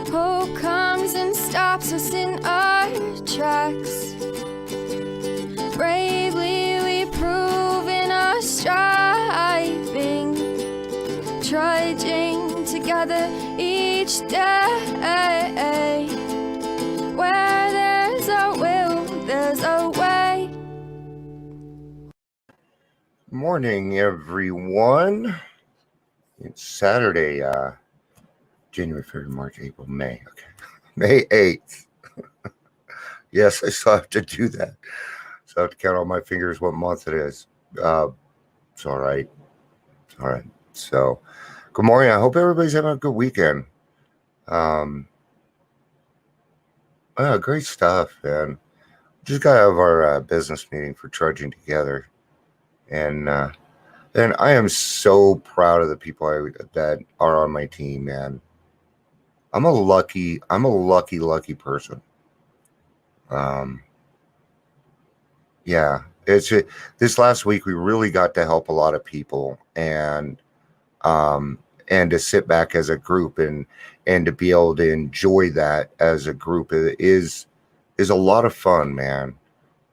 Hope comes and stops us in our tracks. Bravely we prove in our striving, trudging together each day. Where there's a will, there's a way. Morning, everyone. It's Saturday, January, February, March, April, May. Okay, May 8th. Yes, I still have to do that. So I have to count on my fingers what month it is. It's all right. All right. So, good morning. I hope everybody's having a good weekend. Great stuff, man. Just got out of our business meeting for Trudging Together, and I am so proud of the people that are on my team, man. I'm a lucky person. Yeah, this last week we really got to help a lot of people, and to sit back as a group and to be able to enjoy that as a group is a lot of fun, man.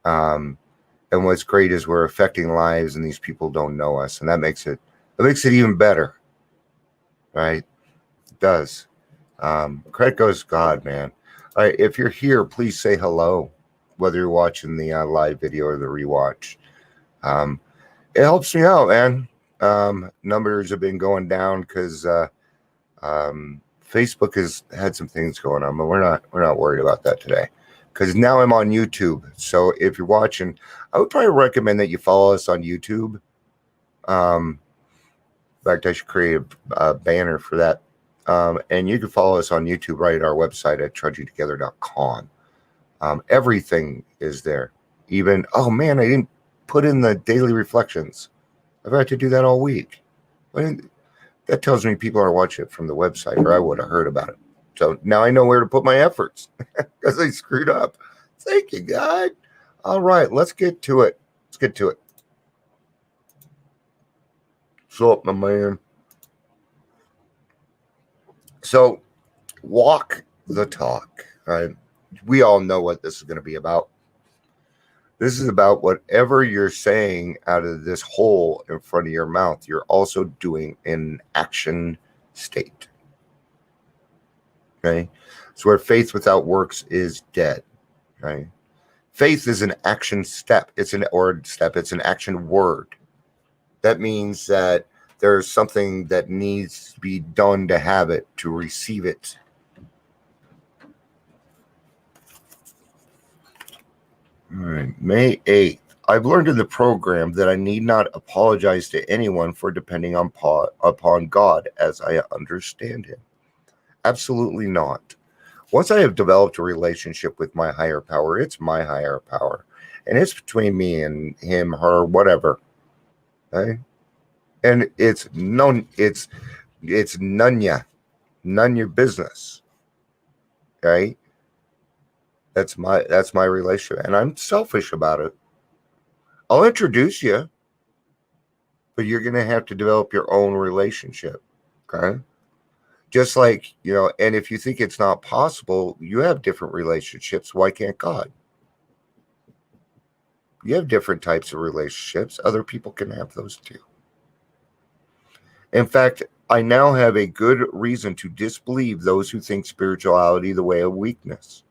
And what's great is we're affecting lives, and these people don't know us, and that makes it even better, right? It does. Credit goes to God, man. All right, if you're here, please say hello, whether you're watching the live video or the rewatch. It helps me out, man. Numbers have been going down because Facebook has had some things going on, but we're not worried about that today, because now I'm on YouTube. So if you're watching, I would probably recommend that you follow us on YouTube. In fact, I should create a banner for that. And you can follow us on YouTube right at our website at trudgingtogether.com. Everything is there. Even, oh man, I didn't put in the daily reflections. I've had to do that all week. That tells me people are watching it from the website, or I would have heard about it. So now I know where to put my efforts because I screwed up. Thank you, God. All right, let's get to it. So up, my man. So walk the talk. Right? We all know what this is going to be about. This is about whatever you're saying out of this hole in front of your mouth, you're also doing in action state. Okay? So where faith without works is dead. Right? Faith is an action step. It's an action word. That means that there's something that needs to be done to have it, to receive it. All right, May 8th. I've learned in the program that I need not apologize to anyone for depending upon God as I understand Him. Absolutely not. Once I have developed a relationship with my higher power, it's my higher power. And it's between me and him, her, whatever. Okay? And it's none your business. Okay? That's my relationship. And I'm selfish about it. I'll introduce you, but you're gonna have to develop your own relationship. Okay? Just like, and if you think it's not possible, you have different relationships. Why can't God? You have different types of relationships. Other people can have those too. In fact, I now have a good reason to disbelieve those who think spirituality the way of weakness.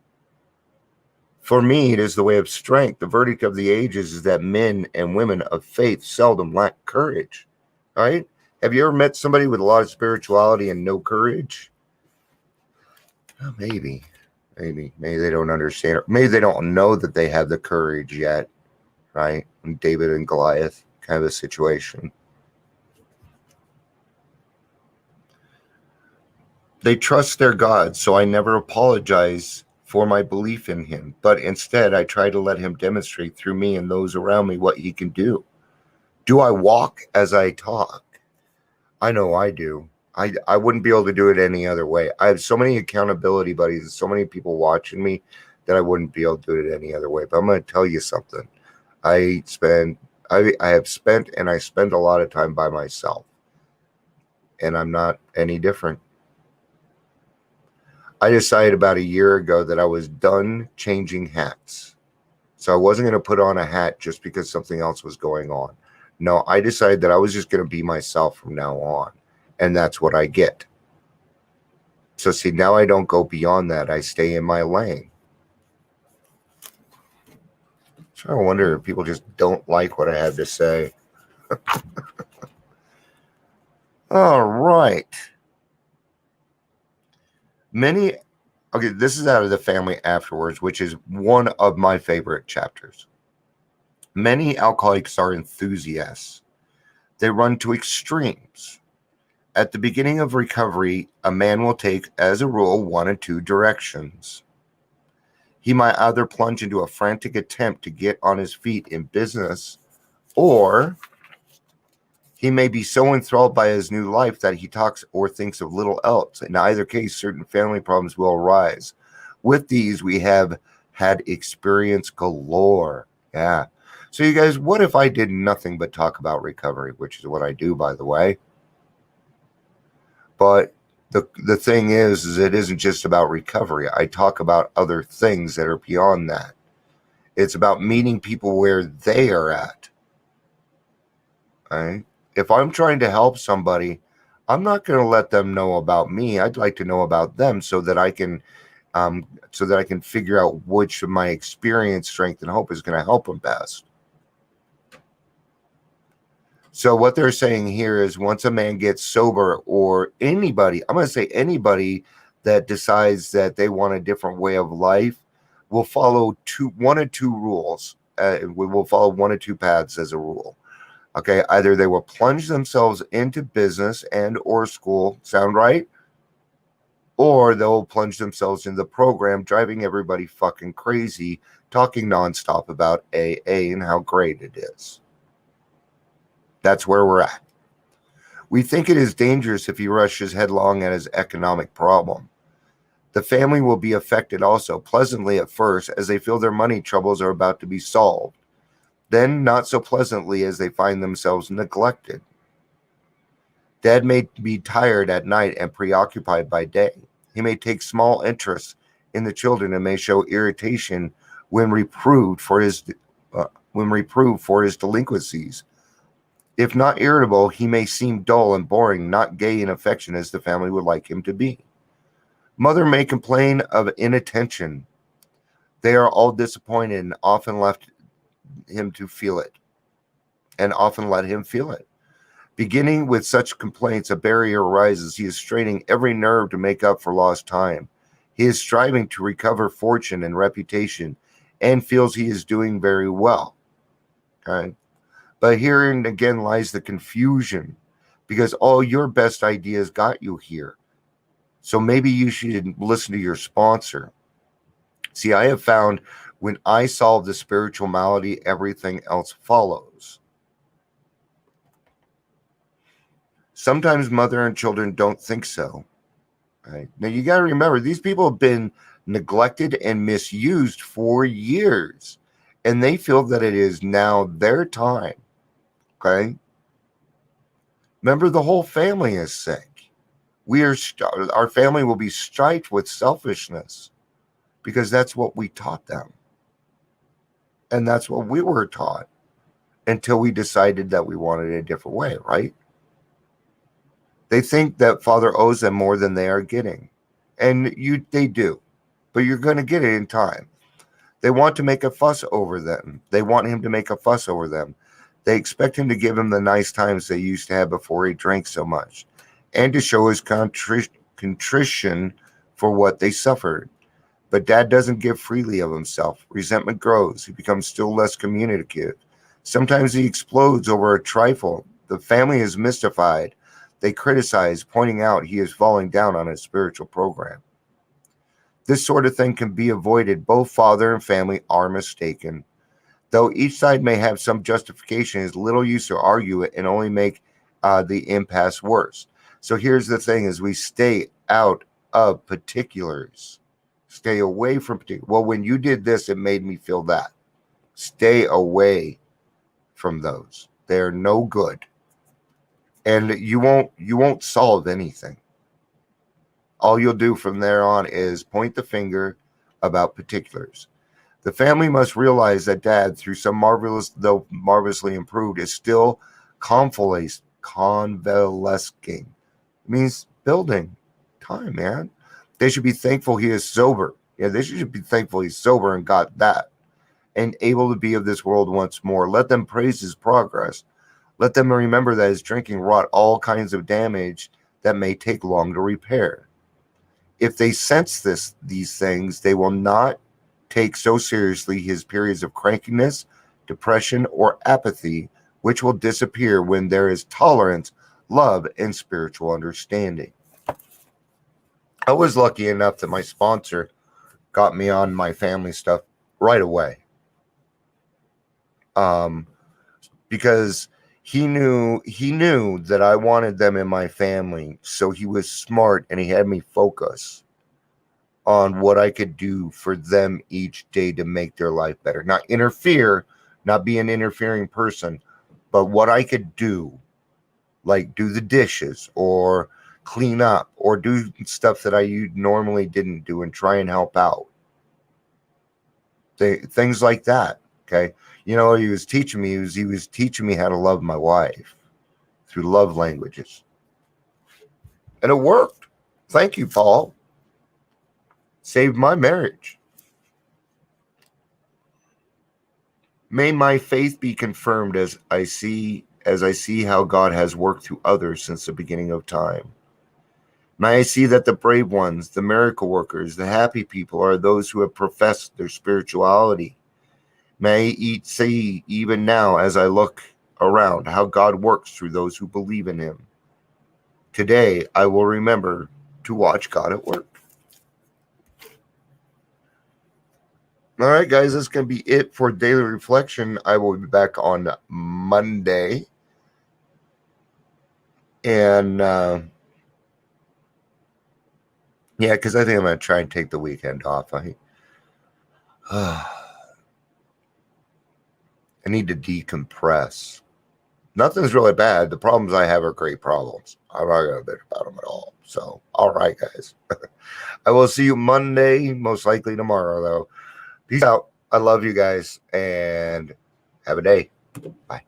For me, it is the way of strength. The verdict of the ages is that men and women of faith seldom lack courage. All right? Have you ever met somebody with a lot of spirituality and no courage? Well, maybe they don't understand, or maybe they don't know that they have the courage yet, right? David and Goliath kind of a situation. They trust their God, so I never apologize for my belief in him, but instead I try to let him demonstrate through me and those around me what he can do. Do I walk as I talk? I know I do. I wouldn't be able to do it any other way. I have so many accountability buddies and so many people watching me that I wouldn't be able to do it any other way. But I'm going to tell you something. I have spent and I spend a lot of time by myself. And I'm not any different. I decided about a year ago that I was done changing hats. So I wasn't going to put on a hat just because something else was going on. No, I decided that I was just going to be myself from now on. And that's what I get. So see, now I don't go beyond that. I stay in my lane. So I wonder if people just don't like what I have to say. All right. Okay, this is out of the family afterwards, which is one of my favorite chapters. Many alcoholics are enthusiasts. They run to extremes. At the beginning of recovery, a man will take, as a rule, one of two directions. He might either plunge into a frantic attempt to get on his feet in business, or he may be so enthralled by his new life that he talks or thinks of little else. In either case, certain family problems will arise. With these, we have had experience galore. Yeah. So you guys, what if I did nothing but talk about recovery, which is what I do, by the way? But the thing is it isn't just about recovery. I talk about other things that are beyond that. It's about meeting people where they are at. Right? If I'm trying to help somebody, I'm not going to let them know about me. I'd like to know about them so that I can figure out which of my experience, strength, and hope is going to help them best. So what they're saying here is once a man gets sober, or anybody, I'm going to say anybody that decides that they want a different way of life, will follow one of two rules. We will follow one of two paths as a rule. Okay, either they will plunge themselves into business and or school, sound right? Or they'll plunge themselves in the program, driving everybody fucking crazy, talking nonstop about AA and how great it is. That's where we're at. We think it is dangerous if he rushes headlong at his economic problem. The family will be affected also, pleasantly at first, as they feel their money troubles are about to be solved. Then not so pleasantly as they find themselves neglected. Dad may be tired at night and preoccupied by day. He may take small interest in the children and may show irritation when reproved for his delinquencies. If not irritable, he may seem dull and boring, not gay and affectionate as the family would like him to be. Mother may complain of inattention. They are all disappointed and often left him to feel it, and often let him feel it. Beginning with such complaints, a barrier arises. He is straining every nerve to make up for lost time. He is striving to recover fortune and reputation and feels he is doing very well. Okay? But herein again lies the confusion, because all your best ideas got you here. So maybe you should listen to your sponsor. See, I have found when I solve the spiritual malady, everything else follows. Sometimes mother and children don't think so. Right? Now you got to remember, these people have been neglected and misused for years, and they feel that it is now their time. Okay? Remember, the whole family is sick. Our family will be striped with selfishness because that's what we taught them. And that's what we were taught until we decided that we wanted it a different way, right? They think that Father owes them more than they are getting. And they do. But you're going to get it in time. They want to make a fuss over them. They want him to make a fuss over them. They expect him to give them the nice times they used to have before he drank so much, and to show his contrition for what they suffered. But Dad doesn't give freely of himself. Resentment grows. He becomes still less communicative. Sometimes he explodes over a trifle. The family is mystified. They criticize, pointing out he is falling down on his spiritual program. This sort of thing can be avoided. Both father and family are mistaken. Though each side may have some justification, it is little use to argue it and only make the impasse worse. So here's the thing, is we stay out of particulars. Stay away from particulars. Well, when you did this, it made me feel that. Stay away from those. They're no good. And you won't solve anything. all you'll do from there on is point the finger about particulars. The family must realize that dad, through some though marvelously improved, is still convalescing. It means building time, man. They should be thankful he is sober. Yeah, they should be thankful he's sober and got that, and able to be of this world once more. Let them praise his progress. Let them remember that his drinking wrought all kinds of damage that may take long to repair. If they sense these things, they will not take so seriously his periods of crankiness, depression, or apathy, which will disappear when there is tolerance, love, and spiritual understanding. I was lucky enough that my sponsor got me on my family stuff right away. Because he knew that I wanted them in my family, so he was smart and he had me focus on what I could do for them each day to make their life better. Not interfere, not be an interfering person, but what I could do, like do the dishes or clean up or do stuff that I normally didn't do and try and help out. Things like that, okay? You know, he was teaching me, he was teaching me how to love my wife through love languages. And it worked. Thank you, Paul. Saved my marriage. May my faith be confirmed as I see how God has worked through others since the beginning of time. May I see that the brave ones, the miracle workers, the happy people are those who have professed their spirituality. May I see even now as I look around how God works through those who believe in him. Today I will remember to watch God at work. All right, guys, that's going to be it for Daily Reflection. I will be back on Monday. And, yeah, because I think I'm going to try and take the weekend off. I need to decompress. Nothing's really bad. The problems I have are great problems. I'm not going to bitch about them at all. So, all right, guys. I will see you Monday, most likely tomorrow, though. Peace out. I love you guys, and have a day. Bye.